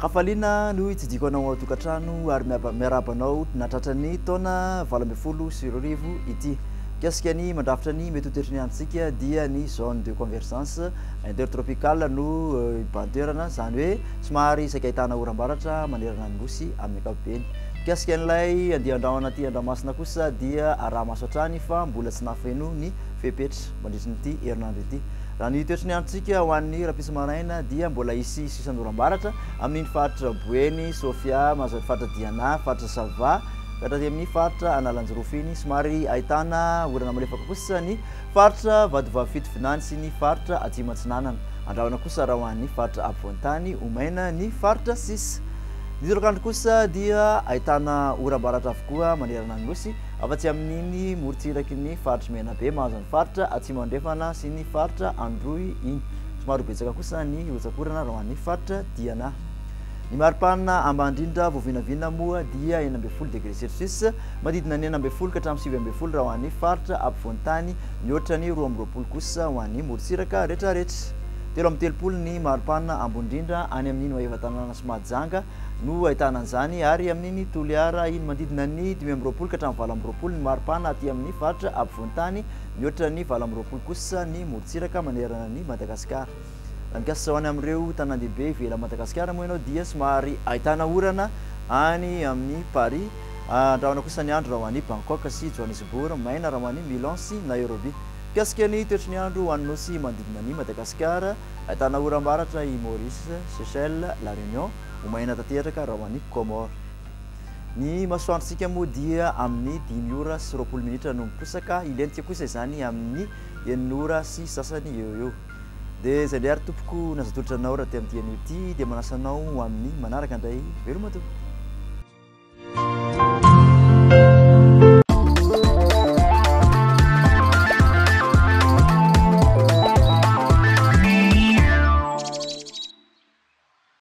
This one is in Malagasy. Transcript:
Makafalina no itsidiko anao tokantrano ary miarabanao natratrany taona 20 sy 20 ity. Kasika ny mandrafitra ny mety toetrany antsika dia ny zone de convergence intertropicale no ibantoerana, zany hoe somary saika ahitana oram-baratra manerana ny nosy amin'ny ankapobeny. Kasika n'ilay andeha andrao anaty andramasina kosa dia araha maso hatrany fa mbola tsy nafeno ny fepetra mandritra nyity herinandro ity. Raha ny toetrany antsika ho an'ny rapisy maraina dia mbola isy sisan'oram-baratra amin'ny faritra Boeny, Sofia, faritra Diana, faritra Sava, kadra amin'ny faritra Analanjorofiny somary ahitana orana malefaka kosa ny faritra Vadivavy Finanany sy ny faritra Atsimatsinanana. Andrahona kosa raha ho an'ny faritra Ampovoantany, Omaina ny faritra Sisa. Ny tolokandro kosa dia ahitana oram-baratra avokoa manerana ny nosy afa-tsy amin'iny morotsiraky ny faritra Menabe mahazo ny faritra Atsimandrefana sy ny faritra Androy iny. Somary betsaka kosa ny otsakorana raha ho an'ny faritra Diana. Ny maripana ambandrindra voavinavina moa dia 40 degré Celsius, manodidina ny 40 ka hatramin'ny 70 raha ho an'ny faritra Ampovoantany, mihoatra ny 20 kosa ho an'ny morotsiraka rehetrarehetra. 30 ny maripana ambondrindra any amin'iny Maevatanana sy Mahajanga no ahitana an'izany, ary amin'iny Toliara iny manodidina ny 15 ka hatramin'ny 20 ny maripana aty amin'ny faritra Ampovoantany, mihoatra ny 20 kosa ny morotsiraka manerana ny Madagasikara. Mikasika hoany amin'ireo tanàn-dehibe ivelan'i Madagasikara moa ianao dia somary ahitana orana any amin'ny Paris, andrahona kosa ny andro raha ho an'ny Bangkok sy Johannesburg, maina raha ho an'ny Milan sy Nairobi. Mikasika ny toetrany ny andro ho an'ny nosy manodidina ny Madagasikara, ahitana oram-baratra i Maurice, Seychelles, La Réunion, ho maina tanteraka raha ho an'ny Comore. Ny masoandrotsika moa dia amin'ny 5 ora sy 20 minitra no miposaka, ilentika kosa izany amin'ny 9 ora sy sasany eo. Dia izay indray ary tompoko nazatolotra anao raha ty amin'ny ity dia manasanao amin'ny manaraka indray veloma tompoko.